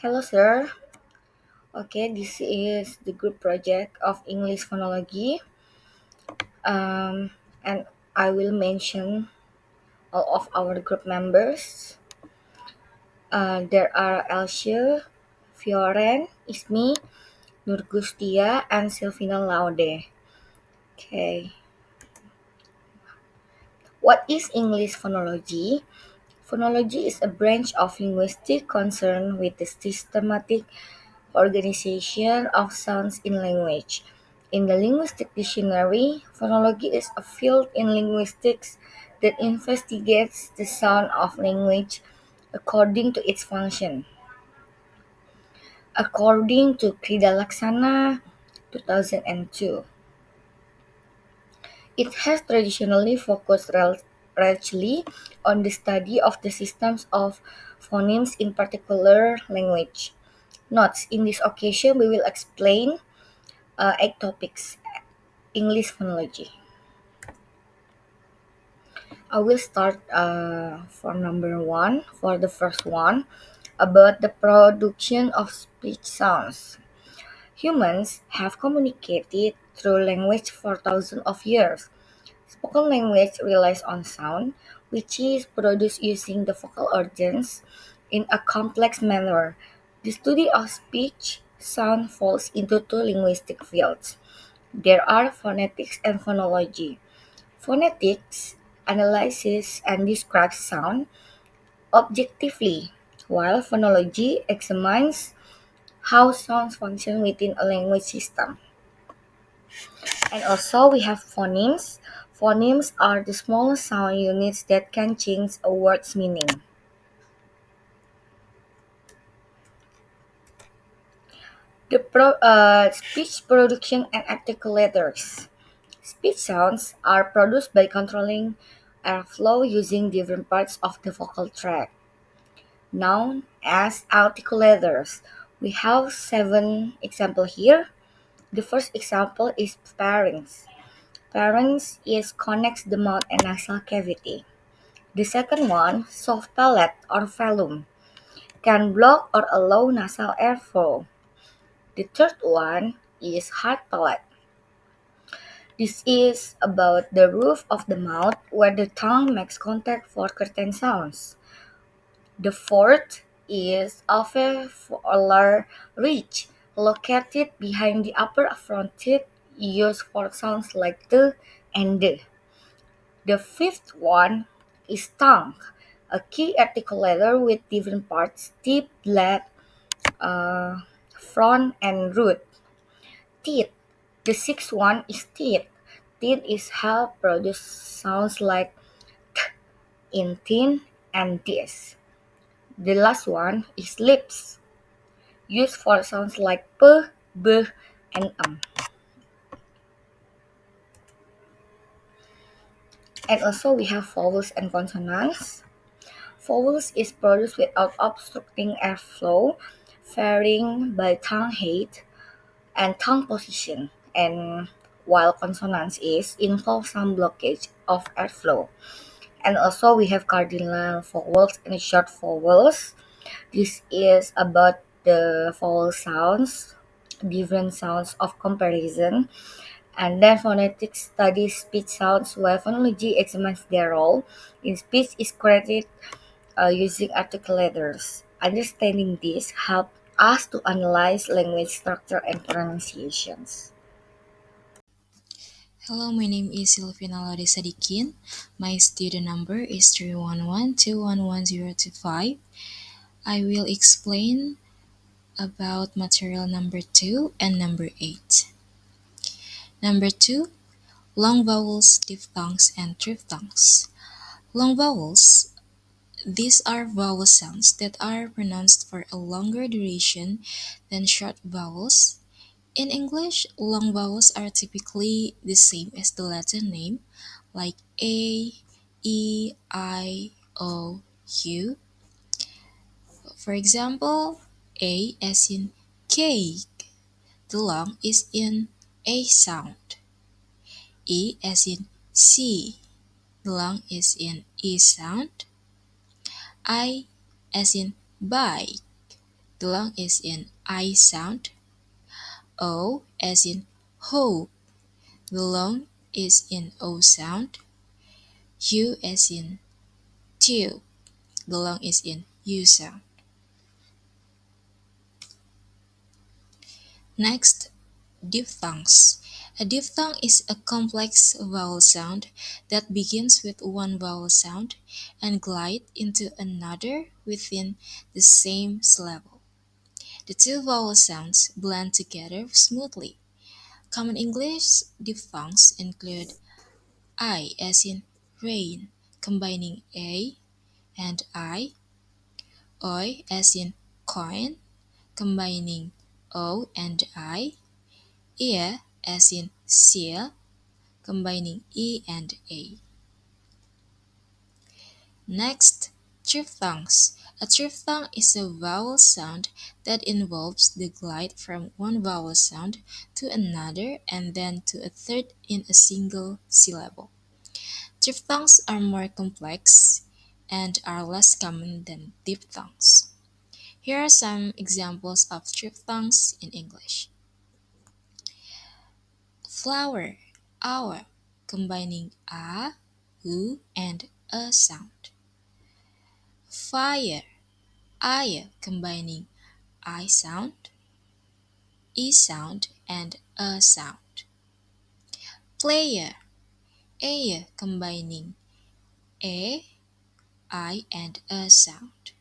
Hello, sir. Okay, this is the group project of English Phonology, um, and I will mention all of our group members. There are Elsye, Fioren, is me, Nur Gustiya, and Silvina Laude. Okay, what is English phonology? Phonology is a branch of linguistics concerned with the systematic organization of sounds in language. In the linguistic dictionary, phonology is a field in linguistics that investigates the sound of language according to its function. According to Krida Laksana, 2002, it has traditionally focused largely on the study of the systems of phonemes in particular language. Notes: in this occasion, we will explain eight topics. English phonology. I will start for number one. For the first one, about the production of speech sounds. Humans have communicated through language for thousands of years. Spoken language relies on sound, which is produced using the vocal organs in a complex manner. The study of speech sound falls into two linguistic fields. There are phonetics and phonology. Phonetics analyzes and describes sound objectively, while phonology examines how sounds function within a language system. And also, we have phonemes. Phonemes are the small sound units that can change a word's meaning. Speech production and articulators. Speech sounds are produced by controlling airflow using different parts of the vocal tract, known as articulators. We have seven examples here. The first example is pharynx. Pharynx is connects the mouth and nasal cavity. The second one, soft palate or velum, can block or allow nasal airflow. The third one is hard palate. This is about the roof of the mouth where the tongue makes contact for certain sounds. The fourth is alveolar ridge, located behind the upper front teeth, used for sounds like the and the. The fifth one is tongue, a key articulator with different parts: tip, lip, uh, front, and root. Teeth. The sixth one is teeth. Teeth is how produce sounds like in tin and this. The last one is lips, used for sounds like p, b, and And also we have vowels and consonants. Vowels is produced without obstructing airflow, varying by tongue height and tongue position, and while consonants is involve some blockage of airflow. And also we have cardinal vowels and short vowels. This is about the vowel sounds, different sounds of comparison. And then phonetics studies speech sounds, while phonology examines their role in speech is created using articulators. Understanding this helps us to analyze language structure and pronunciations. Hello, my name is Silvina Sadikin. My student number is 311211025. I will explain about material number 2 and number 8. Number 2, long vowels, diphthongs, and triphthongs. Long vowels, these are vowel sounds that are pronounced for a longer duration than short vowels. In English, long vowels are typically the same as the Latin name, like A, E, I, O, U. For example, A as in cake, the long is in A sound. E as in C, the long is in E sound. I as in bike, The long is in I sound. O as in hope. The long is in O sound. U as in tube. The long is in U sound. Next, diphthongs. A diphthong is a complex vowel sound that begins with one vowel sound and glides into another within the same syllable. The two vowel sounds blend together smoothly. Common English diphthongs include I as in rain, combining A and I as in coin, combining O and I, ear as in seal, combining E and A. Next, triphthongs. A triphthong is a vowel sound that involves the glide from one vowel sound to another and then to a third in a single syllable. Triphthongs are more complex and are less common than diphthongs. Here are some examples of triphthongs in English. Flower, hour, combining a, u, and a sound. Fire, ire, combining I sound, E sound, and a sound. Player, air, combining a, I, and a sound.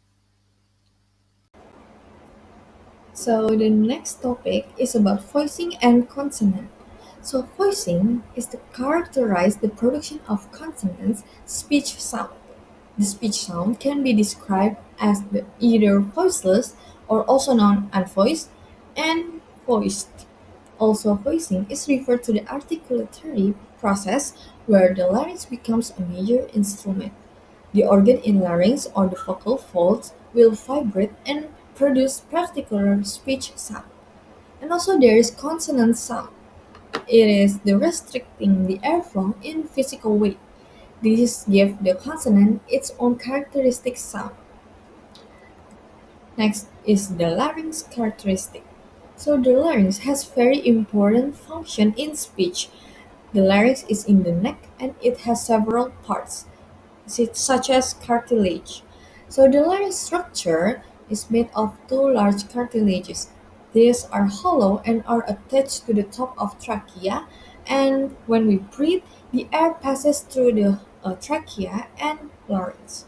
So the next topic is about voicing and consonant. So voicing is to characterize the production of consonants speech sound. The speech sound can be described as the either voiceless or also known unvoiced and voiced. Also voicing is referred to the articulatory process where the larynx becomes a major instrument. The organ in larynx or the vocal folds will vibrate and produce particular speech sound. And also there is consonant sound. It is the restricting the airflow in physical way. This gives the consonant its own characteristic sound. Next is the larynx characteristic. So the larynx has very important function in speech. The larynx is in the neck and it has several parts, such as cartilage. So the larynx structure is made of two large cartilages. These are hollow and are attached to the top of trachea, and when we breathe, the air passes through the trachea and larynx.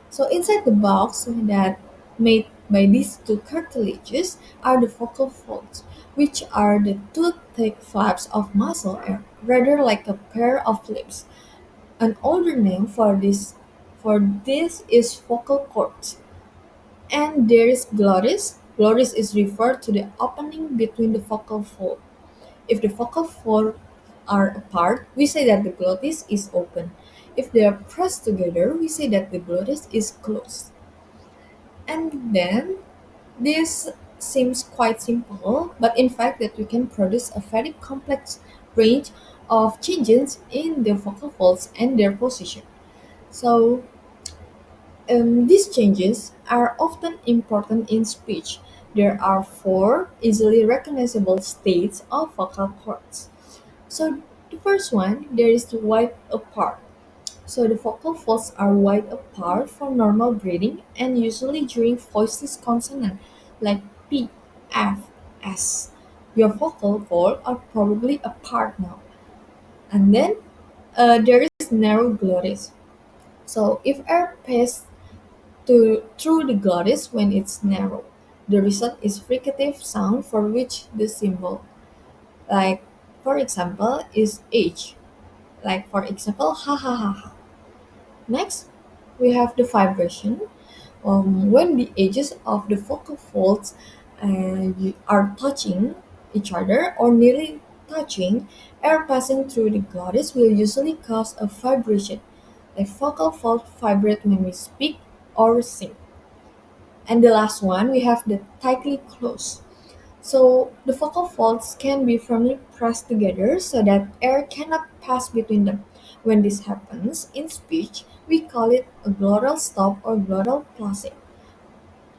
So inside the box that made by these two cartilages are the vocal folds, which are the two thick flaps of muscle air, rather like a pair of lips. An older name for this is vocal cords. And there is glottis. Glottis is referred to the opening between the vocal fold. If the vocal folds are apart, we say that the glottis is open. If they are pressed together, we say that the glottis is closed. And then this seems quite simple, but in fact that we can produce a very complex range of changes in the vocal folds and their position. So these changes are often important in speech. There are four easily recognizable states of vocal cords. So the first one, there is the wide apart. So the vocal folds are wide apart for normal breathing and usually during voiceless consonant like P, F, S. Your vocal folds are probably apart now. And then there is narrow glottis. So if air passes through the glottis when it's narrow. The result is fricative sound for which the symbol, like for example, is H. Like for example, ha ha ha ha. Next, we have the vibration. When the edges of the vocal folds are touching each other or nearly touching, air passing through the glottis will usually cause a vibration. A vocal fold vibrate when we speak or sing. And the last one, we have the tightly closed. So the vocal folds can be firmly pressed together so that air cannot pass between them. When this happens in speech, we call it a glottal stop or glottal closing.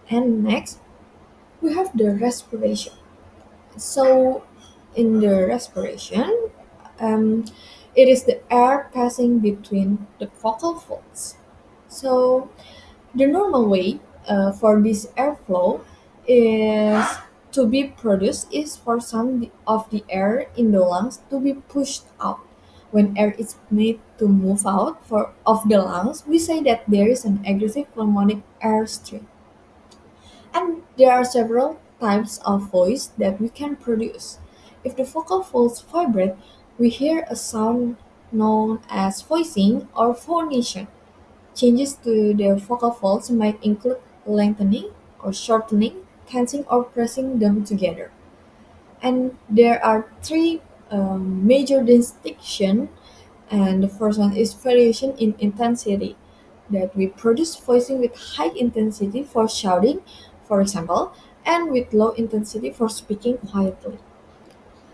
And next, We have the respiration. So, in the respiration, um, it is the air passing between the vocal folds. So, the normal way for this airflow is to be produced is for some of the air in the lungs to be pushed out. When air is made to move out of the lungs, we say that there is an aggressive pulmonic airstream. And there are several types of voice that we can produce. If the vocal folds vibrate, we hear a sound known as voicing or phonation. Changes to the vocal folds might include lengthening or shortening, tensing or pressing them together. And there are three major distinctions, and the first one is variation in intensity, that we produce voicing with high intensity for shouting, for example, and with low intensity for speaking quietly.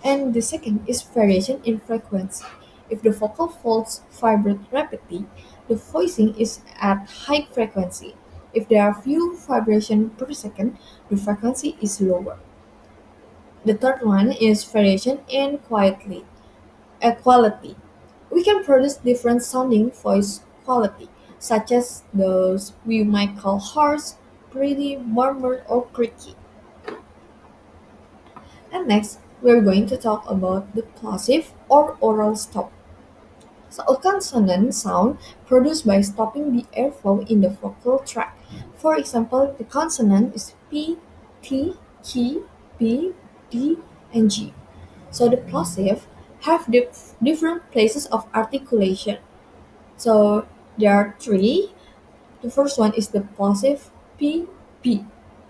And the second is variation in frequency. If the vocal folds vibrate rapidly, the voicing is at high frequency. If there are few vibrations per second, the frequency is lower. The third one is variation in quality. We can produce different sounding voice quality, such as those we might call harsh, pretty, murmured, or creaky. And next, we're going to talk about the plosive or oral stop. So a consonant sound produced by stopping the airflow in the vocal tract. For example, the consonant is P, T, K, B, D, and G. So the plosive have different places of articulation. So there are three. The first one is the plosive P, P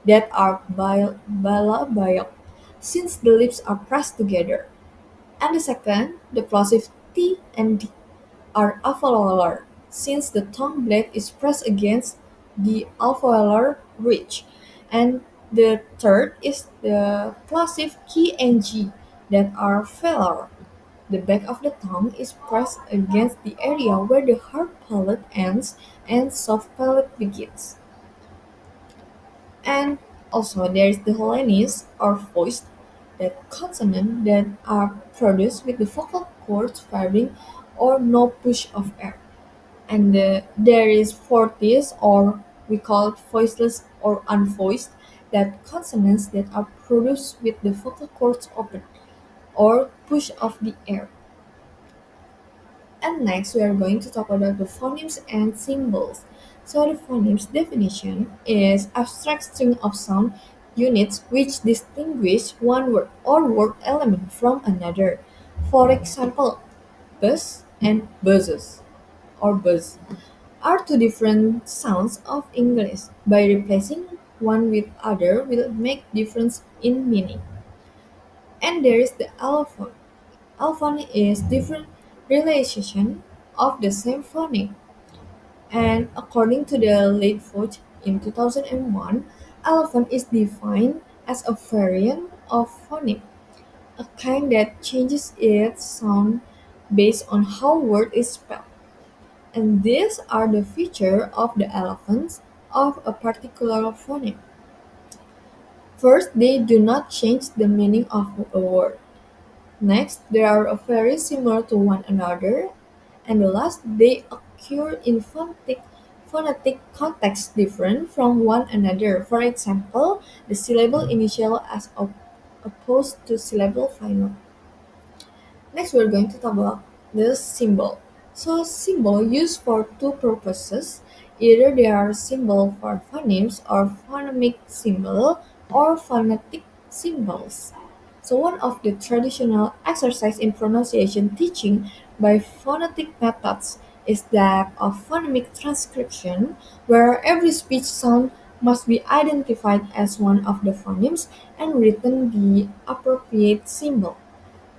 that are bilabial, since the lips are pressed together. And the second, the plosive T and D are alveolar, since the tongue blade is pressed against the alveolar ridge. And the third is the plosive K and G that are velar. The back of the tongue is pressed against the area where the hard palate ends and soft palate begins. And also there is the Hellenes or voiced, that consonant that are produced with the vocal cords firing or no push of air. And there is fortis, or we call it voiceless or unvoiced, that consonants that are produced with the vocal cords open or push of the air. And next, we are going to talk about the phonemes and symbols. So, the phonemes definition is abstract string of sound units which distinguish one word or word element from another. For example, bus and buzzes or buzz are two different sounds of English. By replacing one with other will make difference in meaning. And there is the allophone. Allophone is different relation of the same phoneme. And according to the late vote in 2001, allophone is defined as a variant of phoneme, a kind that changes its sound based on how word is spelled. And these are the features of the allophones of a particular phoneme. First, they do not change the meaning of a word. Next, they are very similar to one another. And the last, they occur in phonetic contexts different from one another. For example, the syllable initial as opposed to syllable final. Next, we're going to talk about the symbol. So, symbol used for two purposes. Either they are symbol for phonemes or phonemic symbol or phonetic symbols. So, one of the traditional exercise in pronunciation teaching by phonetic methods is that of phonemic transcription, where every speech sound must be identified as one of the phonemes and written the appropriate symbol.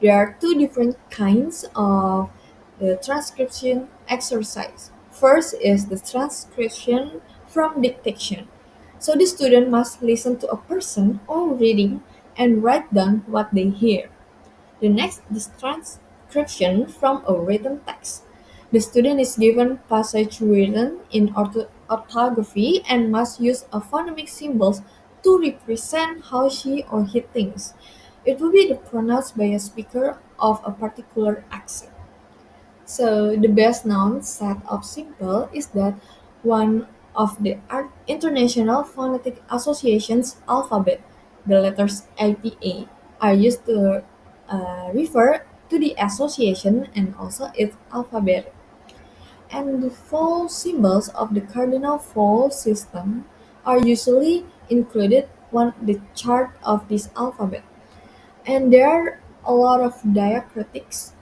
There are two different kinds of the transcription exercise. First is the transcription from dictation. So the student must listen to a person or reading and write down what they hear. The next is transcription from a written text. The student is given passage written in orthography and must use a phonemic symbols to represent how she or he thinks. It will be pronounced by a speaker of a particular accent. So the best known set of symbol is that one of the International Phonetic Association's alphabet, the letters APA, are used to refer to the association and also its alphabet. And the four symbols of the cardinal fold system are usually included on the chart of this alphabet. And there are a lot of diacritics,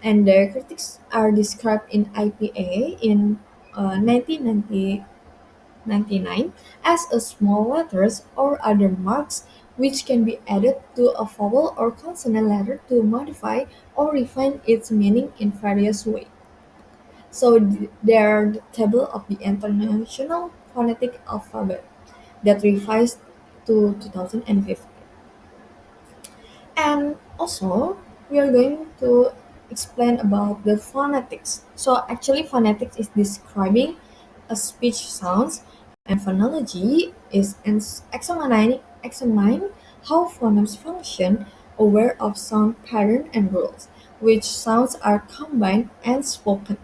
and diacritics are described in IPA in 1999 as a small letters or other marks which can be added to a vowel or consonant letter to modify or refine its meaning in various ways. So there are the table of the International Phonetic Alphabet that revised to 2015. And also, we are going to explain about the phonetics. So actually, phonetics is describing a speech sounds, and phonology is examining how phonemes function, aware of sound pattern and rules, which sounds are combined and spoken.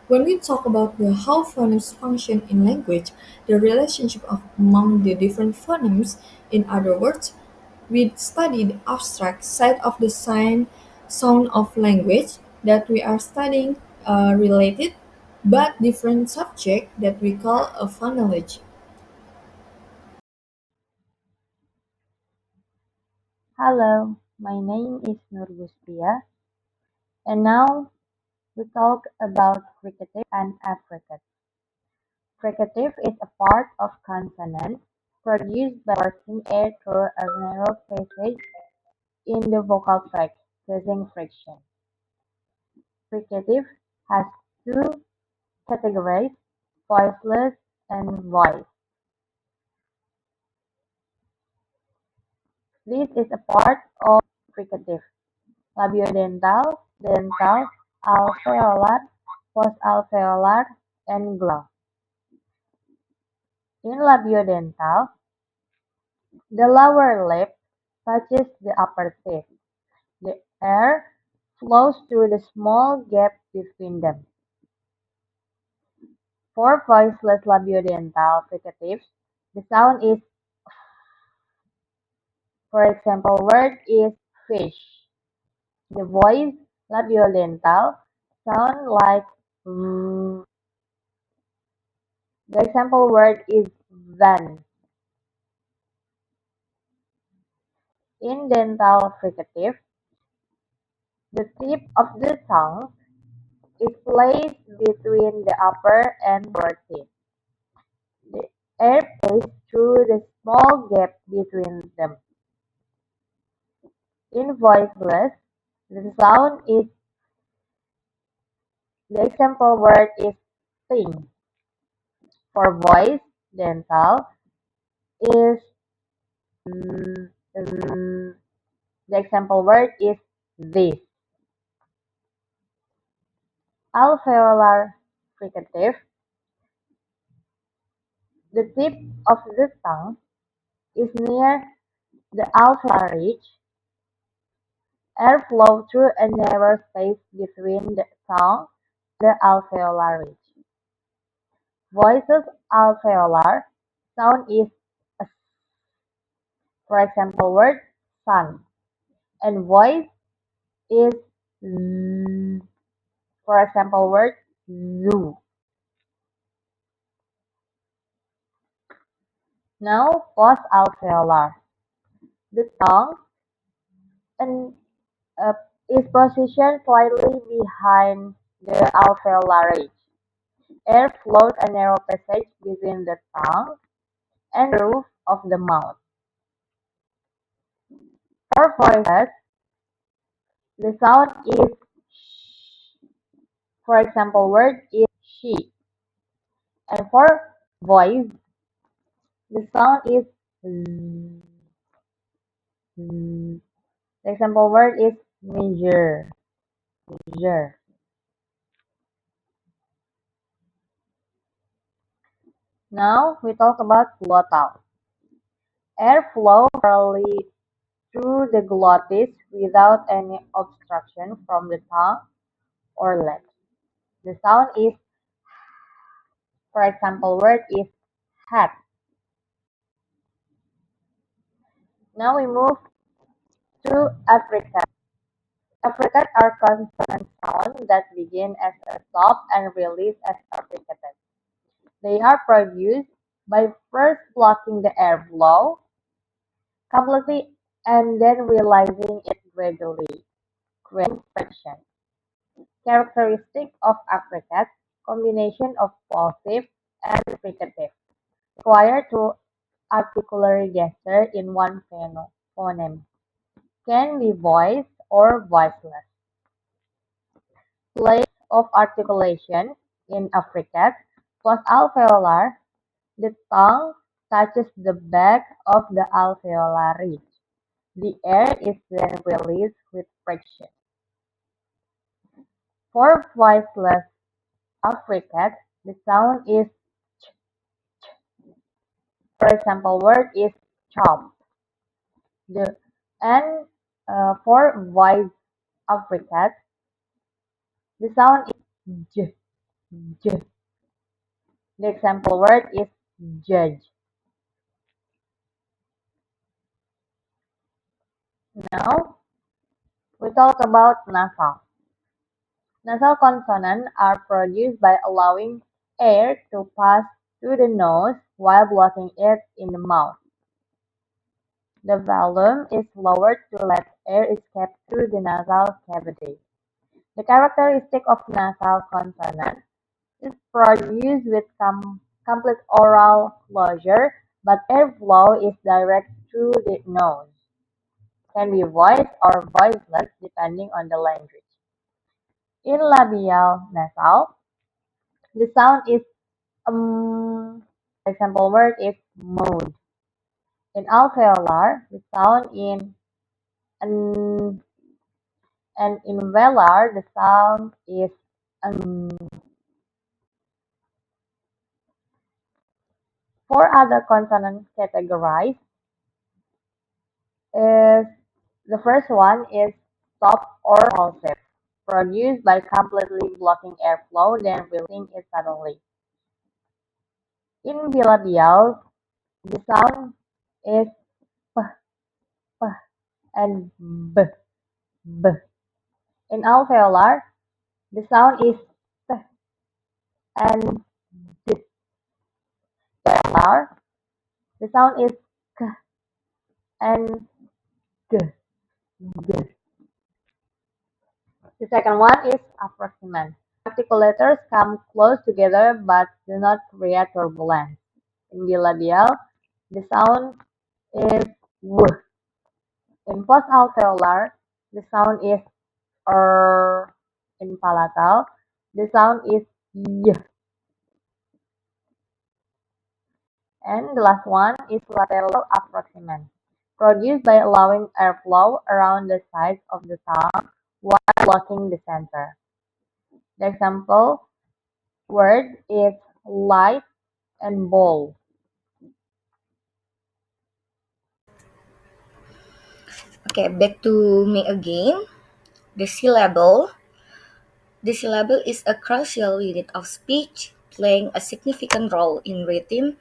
When we talk about the how phonemes function in language, the relationship of among the different phonemes, in other words, we study the abstract side of the sound of language that we are studying related but different subject that we call a phonology. Hello, my name is Nur Gustiya, and now we talk about fricative and affricative. Fricative is a part of consonant produced by forcing air through a narrow passage in the vocal tract, causing friction. Fricative has two categories, voiceless and voiced. This is a part of fricative: labiodental, dental, alveolar, postalveolar, and glottal. In labiodental, the lower lip touches the upper teeth. The air flows through the small gap between them. For voiceless labiodental fricatives, the sound is, for example, word is fish. The voiced labiodental sound like the example word is van. In dental fricative, the tip of the tongue is placed between the upper and lower teeth. The air passes through the small gap between them. In voiceless, the sound is the example word is thing. For voice, dental is the example word is this. Alveolar fricative, the tip of the tongue is near the alveolar ridge. Air flows through a narrow space between the tongue and the alveolar ridge. Voices alveolar sound is a, for example, word sun, and voice is z, for example, word zoo. Now, post alveolar. The tongue and is positioned slightly behind the alveolar ridge. Air flows a narrow passage between the tongue and the roof of the mouth. For voices, the sound is sh. For example, word is she. And for voice, the sound is z, z. The example word is measure. Measure. Now we talk about glottal. Air flows thoroughly through the glottis without any obstruction from the tongue or lips. The sound is, for example, word is hat. Now we move to affricates. Affricates are consonant sounds that begin as a stop and release as a fricative. They are produced by first blocking the airflow completely and then releasing it gradually, creating friction. Characteristic of affricates: combination of plosive and fricative, require two articulatory gestures in one phoneme, can be voiced or voiceless. Place of articulation in affricates: post-alveolar, the tongue touches the back of the alveolar ridge. The air is then released with friction. For voiceless affricates, the sound is ch. For example, word is chop. The and for voice affricates, the sound is j, j. The example word is judge. Now we talk about nasal. Nasal consonants are produced by allowing air to pass through the nose while blocking it in the mouth. The volume is lowered to let air escape through the nasal cavity. The characteristic of nasal consonant is produced with complete oral closure, but airflow is direct through the nose. Can be voiced or voiceless depending on the language. In labial nasal, the sound is example word is mode. In alveolar, the sound in um, and in velar, the sound is um. Four other consonant categorized is the first one is stop or pulsive, produced by completely blocking airflow, then releasing it suddenly. In bilabial, the sound is p, p, and b, b. In alveolar, the sound is t and d. Velar, the sound is k and g, g. The second one is approximant. Articulators come close together but do not create turbulence. In bilabial, the sound is w. In post-alveolar, the sound is r. In palatal, the sound is y. And the last one is lateral approximant, produced by allowing airflow around the sides of the tongue while blocking the center. The example word is light and bold. Okay, back to me again. The syllable. The syllable is a crucial unit of speech, playing a significant role in rhythm.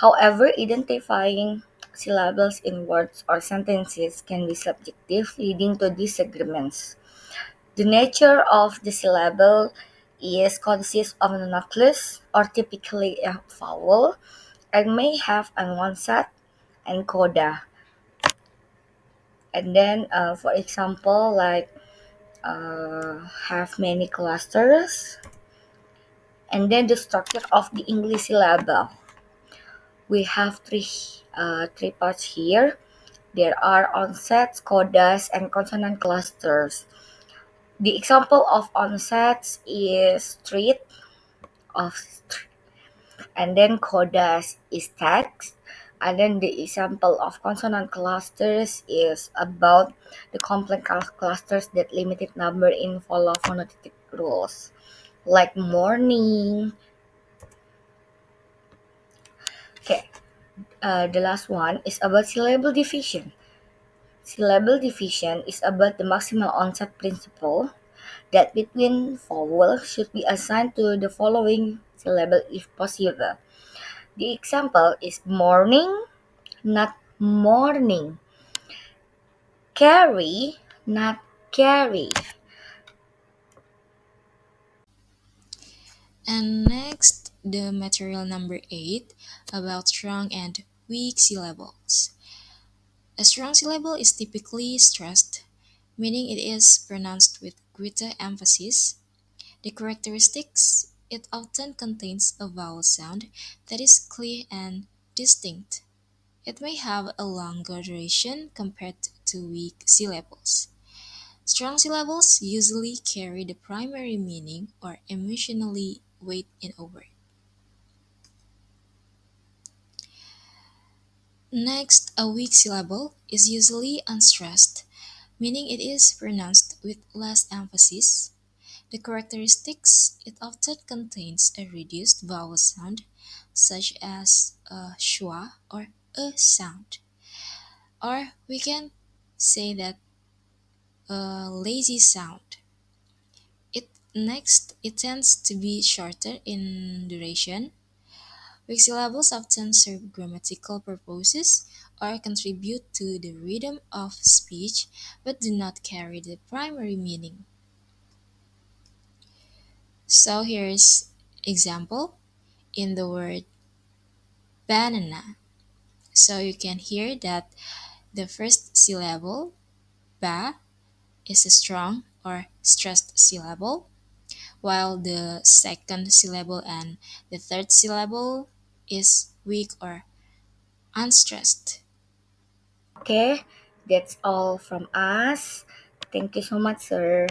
However, identifying syllables in words or sentences can be subjective, leading to disagreements. The nature of the syllable is consists of a nucleus, or typically a vowel, and may have an onset and coda. And then, for example, like have many clusters. And then the structure of the English syllable. We have three parts here. There are onsets, codas, and consonant clusters. The example of onsets is street of street, and then codas is text, and then the example of consonant clusters is about the complex clusters that limited number in follow phonetic rules, like morning. Okay, The last one is about syllable division. Syllable division is about the maximal onset principle that between vowels should be assigned to the following syllable if possible. The example is morning, not morning. Carry, not carry. And next, the material number 8 about strong and weak syllables. A strong syllable is typically stressed, meaning it is pronounced with greater emphasis. The characteristics it often contains a vowel sound that is clear and distinct. It may have a longer duration compared to weak syllables. Strong syllables usually carry the primary meaning or emotionally weight in a word. Next, a weak syllable is usually unstressed, meaning it is pronounced with less emphasis. The characteristics it often contains a reduced vowel sound, such as a schwa or a sound. Or we can say that a lazy sound. It tends to be shorter in duration. Weak syllables often serve grammatical purposes or contribute to the rhythm of speech but do not carry the primary meaning. So here's example in the word banana. So you can hear that the first syllable ba is a strong or stressed syllable, while the second syllable and the third syllable is weak or unstressed. Okay, that's all from us. Thank you so much, sir.